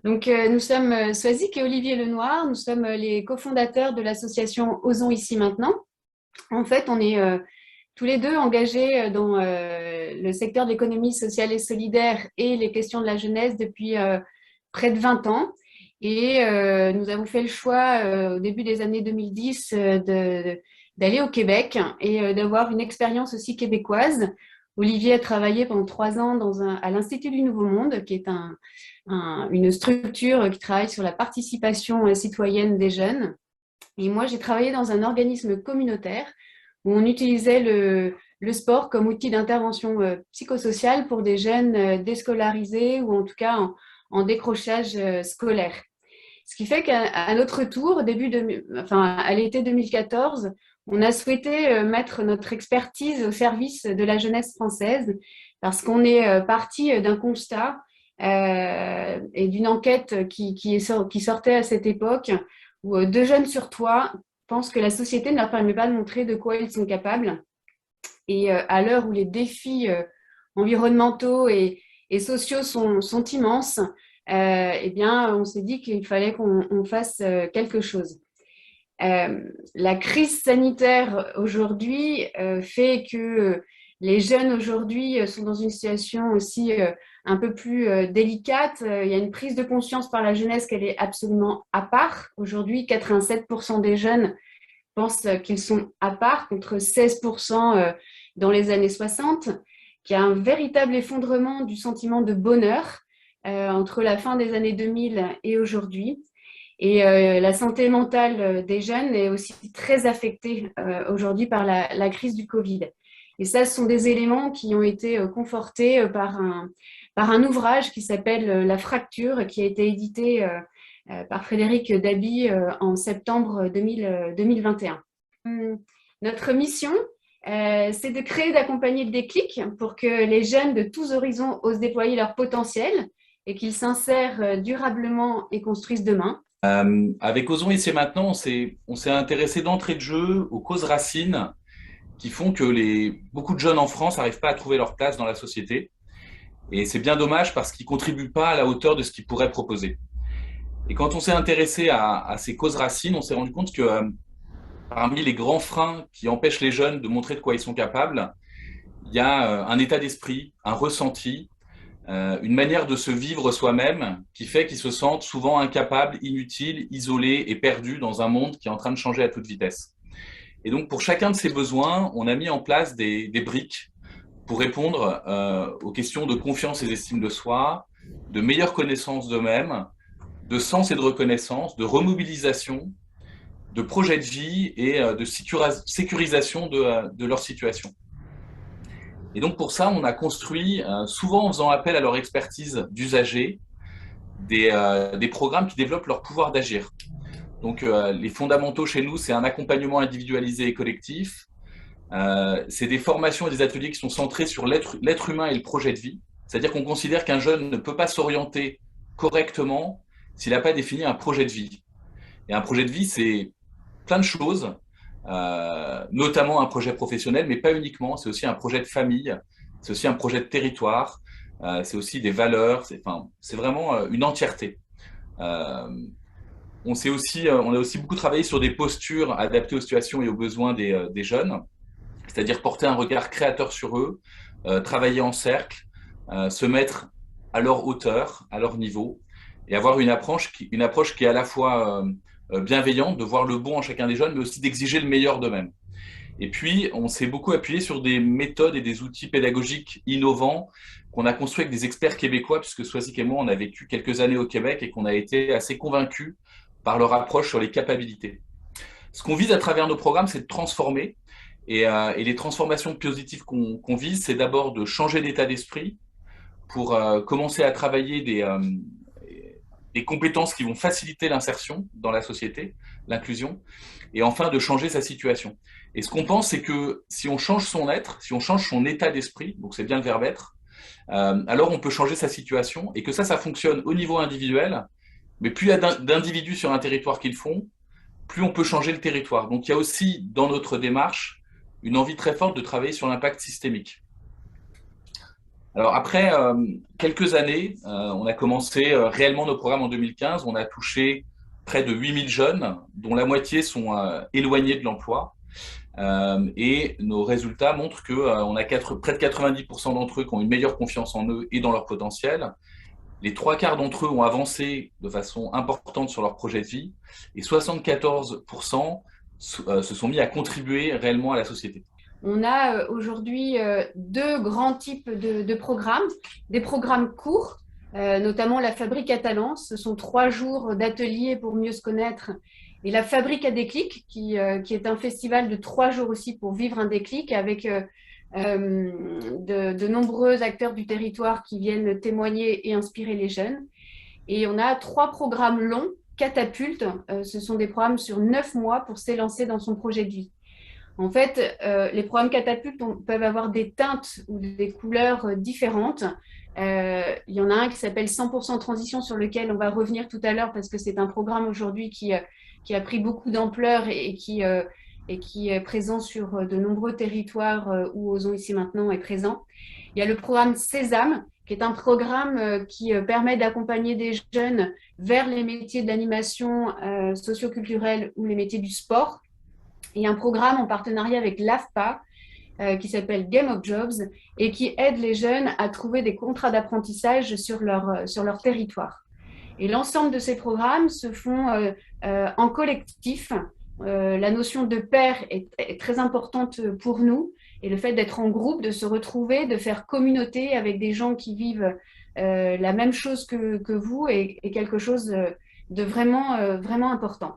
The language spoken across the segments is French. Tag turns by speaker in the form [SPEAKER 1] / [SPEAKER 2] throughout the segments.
[SPEAKER 1] Donc, nous sommes Swazik et Olivier Lenoir. Nous sommes les cofondateurs de l'association Osons ici maintenant. En fait, on est tous les deux engagés dans le secteur de l'économie sociale et solidaire et les questions de la jeunesse depuis près de 20 ans. Et nous avons fait le choix au début des années 2010 d'aller au Québec et d'avoir une expérience aussi québécoise. Olivier a travaillé pendant 3 ans à l'Institut du Nouveau Monde, qui est une structure qui travaille sur la participation citoyenne des jeunes. Et moi, j'ai travaillé dans un organisme communautaire où on utilisait le sport comme outil d'intervention psychosociale pour des jeunes déscolarisés ou en tout cas en décrochage scolaire. Ce qui fait qu'à notre tour, à l'été 2014, on a souhaité mettre notre expertise au service de la jeunesse française parce qu'on est parti d'un constat et d'une enquête qui sortait à cette époque où 2 jeunes sur 3 pensent que la société ne leur permet pas de montrer de quoi ils sont capables. Et à l'heure où les défis environnementaux et sociaux sont immenses, eh bien, on s'est dit qu'il fallait qu'on fasse quelque chose. La crise sanitaire aujourd'hui fait que les jeunes aujourd'hui sont dans une situation aussi un peu plus délicate. Il y a une prise de conscience par la jeunesse qu'elle est absolument à part. Aujourd'hui, 87% des jeunes pensent qu'ils sont à part, contre 16% dans les années 60, qu'il y a un véritable effondrement du sentiment de bonheur entre la fin des années 2000 et aujourd'hui. Et la santé mentale des jeunes est aussi très affectée aujourd'hui par la crise du Covid. Et ça, ce sont des éléments qui ont été confortés par un ouvrage qui s'appelle La fracture, qui a été édité par Frédéric Dabi en septembre 2021. Notre mission, c'est de créer, d'accompagner le déclic pour que les jeunes de tous horizons osent déployer leur potentiel et qu'ils s'insèrent durablement et construisent demain.
[SPEAKER 2] Avec Osons ici et maintenant, on s'est intéressé d'entrée de jeu aux causes racines qui font que beaucoup de jeunes en France n'arrivent pas à trouver leur place dans la société. Et c'est bien dommage parce qu'ils ne contribuent pas à la hauteur de ce qu'ils pourraient proposer. Et quand on s'est intéressé à ces causes racines, on s'est rendu compte que parmi les grands freins qui empêchent les jeunes de montrer de quoi ils sont capables, il y a un état d'esprit, un ressenti, une manière de se vivre soi-même qui fait qu'ils se sentent souvent incapables, inutiles, isolés et perdus dans un monde qui est en train de changer à toute vitesse. Et donc, pour chacun de ces besoins, on a mis en place des briques pour répondre aux questions de confiance et d'estime de soi, de meilleure connaissance d'eux-mêmes, de sens et de reconnaissance, de remobilisation, de projet de vie et de sécurisation de leur situation. Et donc pour ça, on a construit, souvent en faisant appel à leur expertise d'usagers, des programmes qui développent leur pouvoir d'agir. Donc les fondamentaux chez nous, c'est un accompagnement individualisé et collectif. C'est des formations et des ateliers qui sont centrés sur l'être humain et le projet de vie. C'est-à-dire qu'on considère qu'un jeune ne peut pas s'orienter correctement s'il n'a pas défini un projet de vie. Et un projet de vie, c'est plein de choses, notamment un projet professionnel, mais pas uniquement. C'est aussi un projet de famille, c'est aussi un projet de territoire, c'est aussi des valeurs. C'est vraiment une entièreté. Euh, on a aussi beaucoup travaillé sur des postures adaptées aux situations et aux besoins des jeunes, c'est-à-dire porter un regard créateur sur eux, travailler en cercle, se mettre à leur hauteur, à leur niveau, et avoir une approche qui est à la fois bienveillante, de voir le bon en chacun des jeunes, mais aussi d'exiger le meilleur d'eux-mêmes. Et puis, on s'est beaucoup appuyé sur des méthodes et des outils pédagogiques innovants qu'on a construits avec des experts québécois, puisque Swazik et moi, on a vécu quelques années au Québec et qu'on a été assez convaincus par leur approche sur les capacités. Ce qu'on vise à travers nos programmes, c'est de transformer. Et les transformations positives qu'on vise, c'est d'abord de changer d'état d'esprit pour commencer à travailler des compétences qui vont faciliter l'insertion dans la société, l'inclusion, et enfin de changer sa situation. Et ce qu'on pense, c'est que si on change son être, si on change son état d'esprit, donc c'est bien le verbe être, alors on peut changer sa situation et que ça fonctionne au niveau individuel, mais plus il y a d'individus sur un territoire qui le font, plus on peut changer le territoire. Donc il y a aussi dans notre démarche une envie très forte de travailler sur l'impact systémique. Alors après quelques années, on a commencé réellement nos programmes en 2015. On a touché près de 8000 jeunes, dont la moitié sont éloignés de l'emploi. Et nos résultats montrent que on a près de 90% d'entre eux qui ont une meilleure confiance en eux et dans leur potentiel. Les trois quarts d'entre eux ont avancé de façon importante sur leur projet de vie et 74% se sont mis à contribuer réellement à la société.
[SPEAKER 1] On a aujourd'hui deux grands types de programmes. Des programmes courts, notamment la Fabrique à talents. Ce sont 3 jours d'ateliers pour mieux se connaître. Et la Fabrique à déclic, qui est un festival de 3 jours aussi pour vivre un déclic avec de nombreux acteurs du territoire qui viennent témoigner et inspirer les jeunes. Et on a 3 programmes longs, catapultes. Ce sont des programmes sur 9 mois pour s'élancer dans son projet de vie. En fait, les programmes catapultes peuvent avoir des teintes ou des couleurs différentes. Il y en a un qui s'appelle 100% transition sur lequel on va revenir tout à l'heure parce que c'est un programme aujourd'hui qui a pris beaucoup d'ampleur et qui est présent sur de nombreux territoires où Osons ici maintenant est présent. Il y a le programme Sésame, qui est un programme qui permet d'accompagner des jeunes vers les métiers de l'animation socioculturelle ou les métiers du sport. Il y a un programme en partenariat avec l'AFPA qui s'appelle Game of Jobs et qui aide les jeunes à trouver des contrats d'apprentissage sur leur territoire. Et l'ensemble de ces programmes se font en collectif. La notion de pair est très importante pour nous et le fait d'être en groupe, de se retrouver, de faire communauté avec des gens qui vivent la même chose que vous est quelque chose de vraiment important.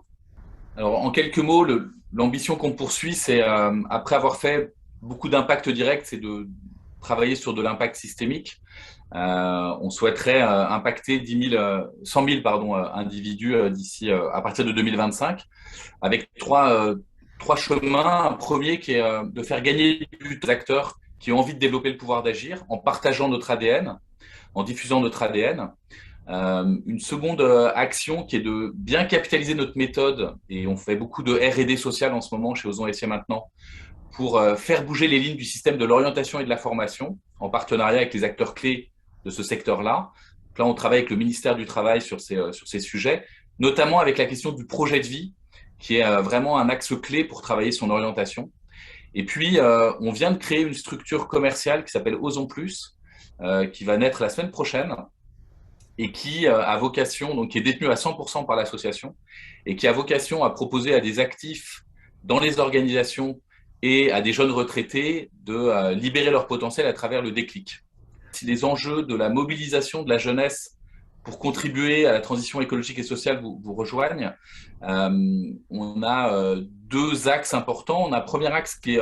[SPEAKER 2] Alors, en quelques mots, l'ambition qu'on poursuit, c'est, après avoir fait beaucoup d'impact direct, c'est de travailler sur de l'impact systémique. On souhaiterait impacter 100 000 individus d'ici à partir de 2025, avec trois chemins. Un premier qui est de faire gagner du temps aux acteurs qui ont envie de développer le pouvoir d'agir en partageant notre ADN, en diffusant notre ADN. Une seconde action qui est de bien capitaliser notre méthode, et on fait beaucoup de R&D social en ce moment chez Osons ici maintenant, pour faire bouger les lignes du système de l'orientation et de la formation en partenariat avec les acteurs clés de ce secteur-là. Donc là, on travaille avec le ministère du Travail sur ces sujets, notamment avec la question du projet de vie, qui est vraiment un axe clé pour travailler son orientation. Et puis, on vient de créer une structure commerciale qui s'appelle Osons Plus, qui va naître la semaine prochaine, et qui a vocation, donc qui est détenu à 100% par l'association, et qui a vocation à proposer à des actifs dans les organisations et à des jeunes retraités de libérer leur potentiel à travers le déclic. Si les enjeux de la mobilisation de la jeunesse pour contribuer à la transition écologique et sociale vous rejoignent, on a 2 axes importants. On a un premier axe qui est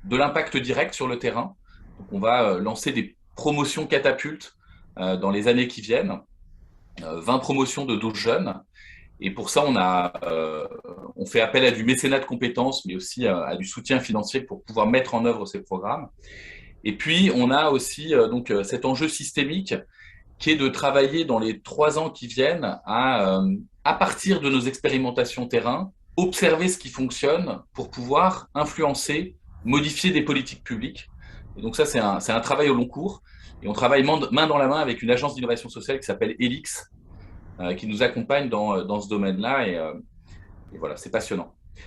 [SPEAKER 2] de l'impact direct sur le terrain. Donc on va lancer des promotions catapultes dans les années qui viennent, 20 promotions de 12 jeunes. Et pour ça, on fait appel à du mécénat de compétences, mais aussi à du soutien financier pour pouvoir mettre en œuvre ces programmes. Et puis, on a aussi cet enjeu systémique qui est de travailler dans les 3 ans qui viennent à partir de nos expérimentations terrain, observer ce qui fonctionne pour pouvoir influencer, modifier des politiques publiques. Et donc ça, c'est un travail au long cours. Et on travaille main dans la main avec une agence d'innovation sociale qui s'appelle Elix, qui nous accompagne dans ce domaine-là. Et voilà, c'est passionnant.